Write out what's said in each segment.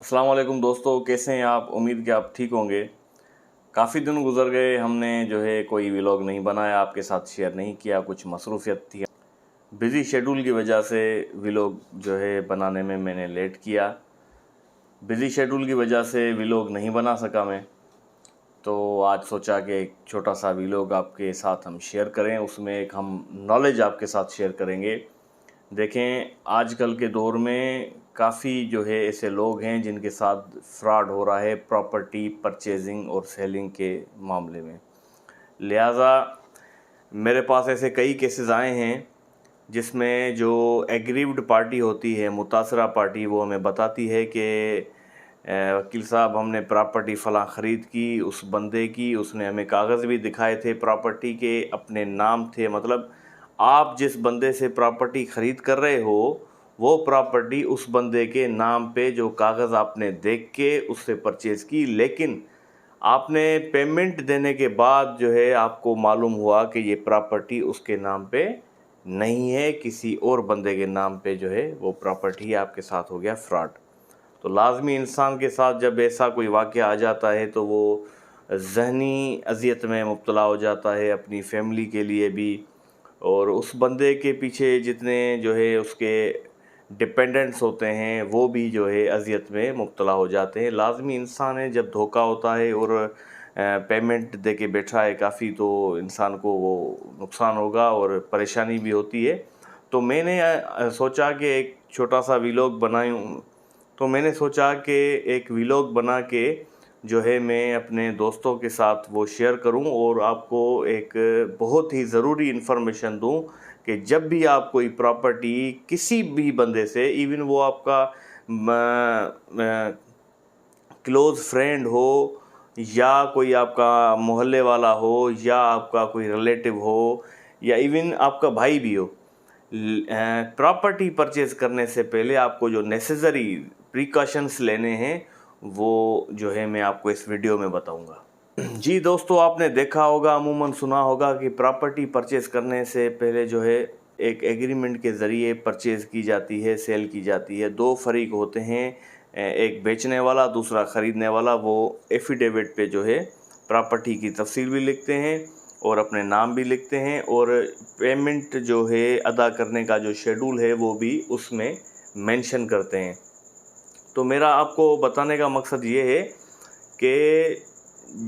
अस्सलाम वालेकुम दोस्तों, कैसे हैं आप? उम्मीद कि आप ठीक होंगे। काफ़ी दिन गुजर गए, हमने कोई व्लॉग नहीं बनाया, आपके साथ शेयर नहीं किया, कुछ मसरूफियत थी। बिज़ी शेड्यूल की वजह से व्लॉग बनाने में मैंने लेट किया। बिज़ी शेड्यूल की वजह से व्लॉग नहीं बना सका मैं, तो आज सोचा कि एक छोटा सा व्लॉग आपके साथ हम शेयर करें। उसमें एक हम नॉलेज आपके साथ शेयर करेंगे। देखें, आजकल के दौर में काफ़ी ऐसे लोग हैं जिनके साथ फ्रॉड हो रहा है प्रॉपर्टी परचेजिंग और सेलिंग के मामले में। लिहाजा मेरे पास ऐसे कई केसेस आए हैं जिसमें जो एग्रीव्ड पार्टी होती है, मुतासरा पार्टी, वो हमें बताती है कि वकील साहब, हमने प्रॉपर्टी फ़लाँ ख़रीद की, उस बंदे की, उसने हमें कागज़ भी दिखाए थे प्रॉपर्टी के, अपने नाम थे। मतलब आप जिस बंदे से प्रॉपर्टी ख़रीद कर रहे हो वो प्रॉपर्टी उस बंदे के नाम पे जो कागज़ आपने देख के उससे परचेज़ की, लेकिन आपने पेमेंट देने के बाद आपको मालूम हुआ कि ये प्रॉपर्टी उसके नाम पे नहीं है, किसी और बंदे के नाम पे वो प्रॉपर्टी है। आपके साथ हो गया फ्रॉड। तो लाजमी इंसान के साथ जब ऐसा कोई वाक़या आ जाता है तो वो ज़हनी अज़ियत में मुब्तला हो जाता है, अपनी फ़ैमिली के लिए भी, और उस बंदे के पीछे जितने उसके डिपेंडेंट्स होते हैं वो भी अज़ियत में मुब्तला हो जाते हैं। लाज़मी इंसान है, जब धोखा होता है और पेमेंट दे के बैठा है काफ़ी, तो इंसान को वो नुकसान होगा और परेशानी भी होती है। तो मैंने सोचा कि एक छोटा सा व्लॉग बनाऊं। तो मैंने सोचा कि एक व्लॉग बना के मैं अपने दोस्तों के साथ वो शेयर करूं और आपको एक बहुत ही ज़रूरी इन्फॉर्मेशन दूं कि जब भी आप कोई प्रॉपर्टी किसी भी बंदे से, इवन वो आपका क्लोज़ फ्रेंड हो या कोई आपका मोहल्ले वाला हो या आपका कोई रिलेटिव हो या इवन आपका भाई भी हो, प्रॉपर्टी परचेज़ करने से पहले आपको जो नेसेसरी प्रिकॉशंस लेने हैं वो मैं आपको इस वीडियो में बताऊंगा। जी दोस्तों, आपने देखा होगा, अमूमन सुना होगा कि प्रॉपर्टी परचेज़ करने से पहले एक एग्रीमेंट के ज़रिए परचेज़ की जाती है, सेल की जाती है। दो फरीक होते हैं, एक बेचने वाला, दूसरा ख़रीदने वाला। वो एफिडेविट पे प्रॉपर्टी की तफसील भी लिखते हैं और अपने नाम भी लिखते हैं, और पेमेंट अदा करने का जो शेड्यूल है वो भी उसमें मेंशन करते हैं। तो मेरा आपको बताने का मकसद ये है कि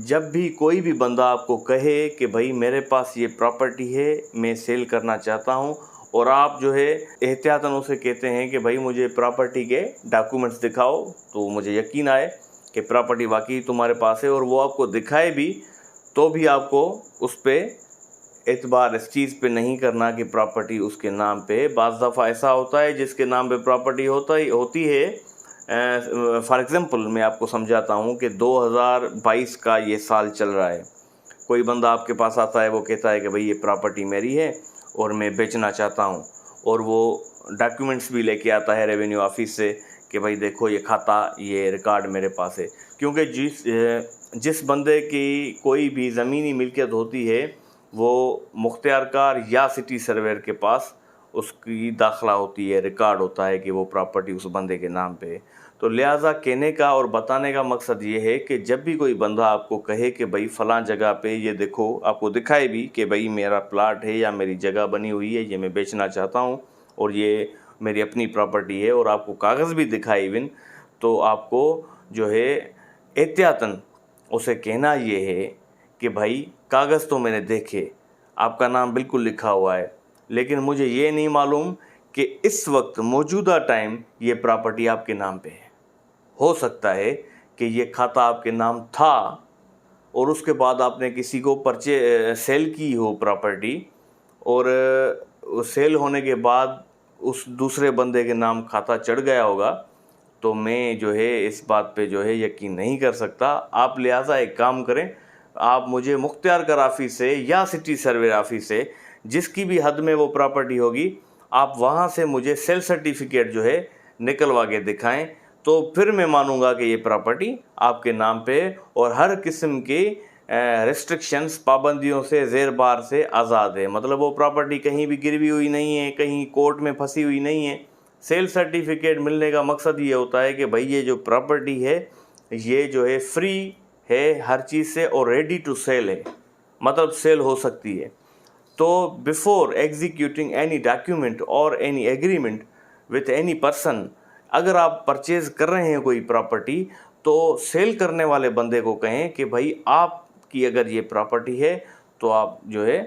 जब भी कोई भी बंदा आपको कहे कि भाई मेरे पास ये प्रॉपर्टी है, मैं सेल करना चाहता हूँ, और आप एहतियातन उसे कहते हैं कि भाई मुझे प्रॉपर्टी के डॉक्यूमेंट्स दिखाओ, तो मुझे यकीन आए कि प्रॉपर्टी वाकई तुम्हारे पास है, और वो आपको दिखाए भी तो भी आपको उस पर एतबार इस चीज़ पे नहीं करना कि प्रॉपर्टी उसके नाम पे। बाज़ दफ़ा ऐसा होता है जिसके नाम पे प्रॉपर्टी होती है। फॉर एग्ज़ाम्पल मैं आपको समझाता हूँ कि 2022 का ये साल चल रहा है। कोई बंदा आपके पास आता है, वो कहता है कि भाई ये प्रॉपर्टी मेरी है और मैं बेचना चाहता हूँ, और वो डॉक्यूमेंट्स भी लेके आता है रेवेन्यू ऑफिस से कि भाई देखो ये खाता, ये रिकॉर्ड मेरे पास है। क्योंकि जिस बंदे की कोई भी ज़मीनी मिल्कियत होती है वो मुख्तियारकार या सिटी सर्वेयर के पास उसकी दाखिला होती है, रिकॉर्ड होता है कि वो प्रॉपर्टी उस बंदे के नाम पे है। तो लिहाजा कहने का और बताने का मकसद ये है कि जब भी कोई बंदा आपको कहे कि भाई फ़लाँ जगह पे ये देखो, आपको दिखाए भी कि भाई मेरा प्लाट है या मेरी जगह बनी हुई है, ये मैं बेचना चाहता हूँ और ये मेरी अपनी प्रॉपर्टी है, और आपको कागज़ भी दिखाए इवन, तो आपको एहतियातन उसे कहना ये है कि भाई कागज़ तो मैंने देखे, आपका नाम बिल्कुल लिखा हुआ है, लेकिन मुझे ये नहीं मालूम कि इस वक्त मौजूदा टाइम ये प्रॉपर्टी आपके नाम पे है। हो सकता है कि ये खाता आपके नाम था और उसके बाद आपने किसी को सेल की हो प्रॉपर्टी, और सेल होने के बाद उस दूसरे बंदे के नाम खाता चढ़ गया होगा। तो मैं इस बात पे यकीन नहीं कर सकता। आप लिहाजा एक काम करें, आप मुझे मुख्तियारकार ऑफिस से या सिटी सर्वे ऑफिस से, जिसकी भी हद में वो प्रॉपर्टी होगी, आप वहाँ से मुझे सेल सर्टिफिकेट निकलवा के दिखाएं, तो फिर मैं मानूंगा कि ये प्रॉपर्टी आपके नाम पे है और हर किस्म की रेस्ट्रिक्शंस, पाबंदियों से, ज़ेर बार से आज़ाद है। मतलब वो प्रॉपर्टी कहीं भी गिरवी हुई नहीं है, कहीं कोर्ट में फंसी हुई नहीं है, सेल सर्टिफिकेट मिलने का मकसद ये होता है कि भाई ये जो प्रॉपर्टी है ये जो है फ्री है हर चीज़ से और रेडी टू सेल है, मतलब सेल हो सकती है। तो बिफोर एग्जीक्यूटिंग एनी डॉक्यूमेंट और any agreement with any person, अगर आप परचेज कर रहे हैं कोई प्रॉपर्टी तो सेल करने वाले बंदे को कहें कि भाई आपकी अगर ये प्रॉपर्टी है तो आप जो है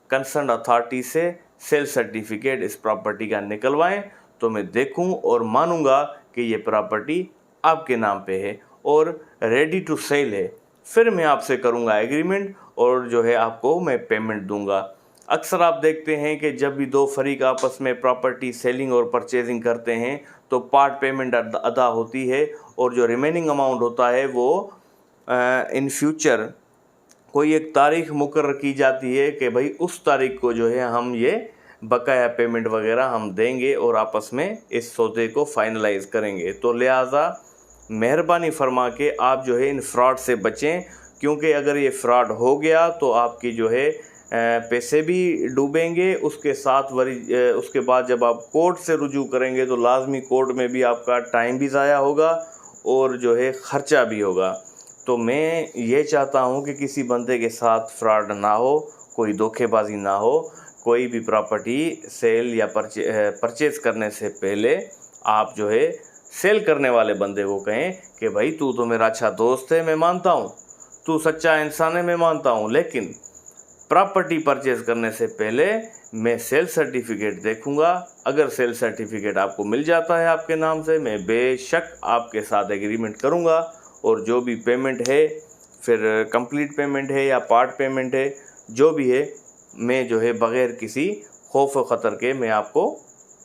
कंसर्न अथॉरिटी से सेल सर्टिफिकेट इस प्रॉपर्टी का निकलवाएं, तो मैं देखूं और मानूंगा कि ये प्रॉपर्टी आपके नाम पे है और रेडी टू सेल है। फिर मैं आपसे करूंगा एग्रीमेंट और जो है आपको मैं पेमेंट दूंगा। अक्सर आप देखते हैं कि जब भी दो फरीक आपस में प्रॉपर्टी सेलिंग और परचेजिंग करते हैं तो पार्ट पेमेंट अदा होती है और जो रिमेनिंग अमाउंट होता है वो इन फ्यूचर कोई एक तारीख मुकर्रर की जाती है कि भाई उस तारीख को जो है हम ये बकाया पेमेंट वगैरह हम देंगे और आपस में इस सौदे को फाइनलाइज करेंगे। तो लिहाजा मेहरबानी फरमा के आप जो है इन फ्रॉड से बचें, क्योंकि अगर ये फ्रॉड हो गया तो आपकी जो है पैसे भी डूबेंगे, उसके साथ उसके बाद जब आप कोर्ट से रुजू करेंगे तो लाजमी कोर्ट में भी आपका टाइम भी ज़ाया होगा और जो है ख़र्चा भी होगा। तो मैं ये चाहता हूँ कि किसी बंदे के साथ फ्रॉड ना हो, कोई धोखेबाजी ना हो। कोई भी प्रॉपर्टी सेल या परचेज़ करने से पहले आप जो है सेल करने वाले बंदे को कहें कि भाई तू तो मेरा अच्छा दोस्त है, मैं मानता हूँ, तू सच्चा इंसान है, मैं मानता हूँ, लेकिन प्रॉपर्टी परचेज करने से पहले मैं सेल सर्टिफिकेट देखूंगा। अगर सेल सर्टिफिकेट आपको मिल जाता है आपके नाम से, मैं बेशक आपके साथ एग्रीमेंट करूंगा और जो भी पेमेंट है, फिर कंप्लीट पेमेंट है या पार्ट पेमेंट है, जो भी है, मैं जो है बग़ैर किसी खौफ व ख़तर के मैं आपको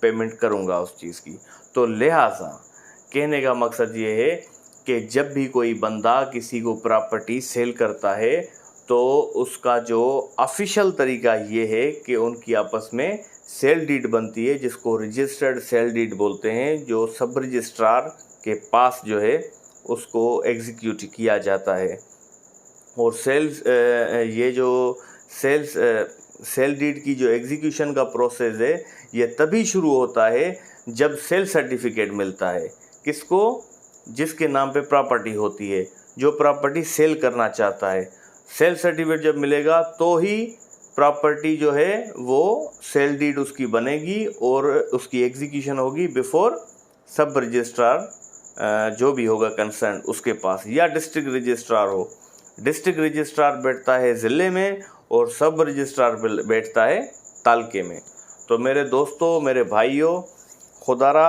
पेमेंट करूंगा उस चीज़ की। तो लिहाजा कहने का मकसद ये है कि जब भी कोई बंदा किसी को प्रॉपर्टी सेल करता है तो उसका जो ऑफिशियल तरीका ये है कि उनकी आपस में सेल डीड बनती है, जिसको रजिस्टर्ड सेल डीड बोलते हैं, जो सब रजिस्ट्रार के पास जो है उसको एग्जीक्यूट किया जाता है। और ये जो सेल डीड की जो एग्जीक्यूशन का प्रोसेस है ये तभी शुरू होता है जब सेल सर्टिफिकेट मिलता है। किसको? जिसके नाम पे प्रॉपर्टी होती है, जो प्रॉपर्टी सेल करना चाहता है। सेल सर्टिफिकेट जब मिलेगा तो ही प्रॉपर्टी जो है वो सेल डीड उसकी बनेगी और उसकी एग्जीक्यूशन होगी बिफोर सब रजिस्ट्रार जो भी होगा कंसर्न उसके पास, या डिस्ट्रिक्ट रजिस्ट्रार हो। डिस्ट्रिक्ट रजिस्ट्रार बैठता है ज़िले में और सब रजिस्ट्रार बैठता है तालके में। तो मेरे दोस्तों, मेरे भाइयों, खुदारा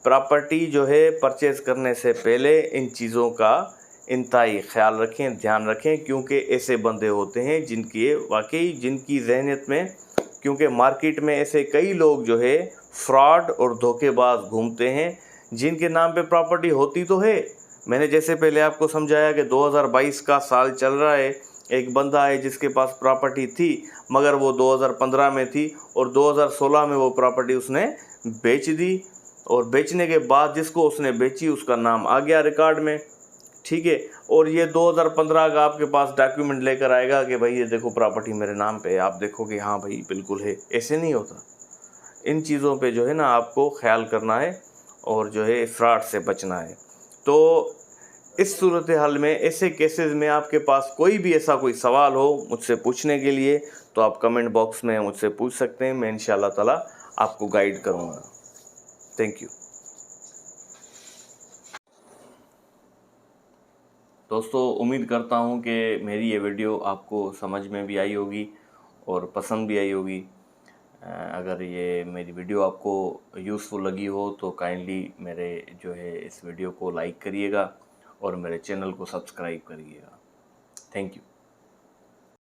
प्रॉपर्टी जो है परचेज़ करने से पहले इन चीज़ों का इंतहाई ख्याल रखें, ध्यान रखें, क्योंकि ऐसे बंदे होते हैं जिनकी जहनियत में, क्योंकि मार्केट में ऐसे कई लोग जो है फ्रॉड और धोखेबाज घूमते हैं जिनके नाम पे प्रॉपर्टी होती तो है। मैंने जैसे पहले आपको समझाया कि 2022 का साल चल रहा है, एक बंदा है जिसके पास प्रॉपर्टी थी मगर वो 2015 में थी और 2016 में वो प्रॉपर्टी उसने बेच दी, और बेचने के बाद जिसको उसने बेची उसका नाम आ गया रिकॉर्ड में, ठीक है। और ये 2015 का आपके पास डॉक्यूमेंट लेकर आएगा कि भाई ये देखो प्रॉपर्टी मेरे नाम पे है, आप देखो कि हाँ भाई बिल्कुल है। ऐसे नहीं होता। इन चीज़ों पे जो है ना आपको ख्याल करना है और जो है फ्रॉड से बचना है। तो इस सूरत हाल में, ऐसे केसेस में आपके पास कोई भी ऐसा कोई सवाल हो मुझसे पूछने के लिए तो आप कमेंट बॉक्स में मुझसे पूछ सकते हैं। मैं इंशाअल्लाह ताला आपको गाइड करूँगा। थैंक यू दोस्तों। उम्मीद करता हूँ कि मेरी ये वीडियो आपको समझ में भी आई होगी और पसंद भी आई होगी। अगर ये मेरी वीडियो आपको यूज़फुल लगी हो तो काइंडली मेरे जो है इस वीडियो को लाइक करिएगा और मेरे चैनल को सब्सक्राइब करिएगा। Thank you.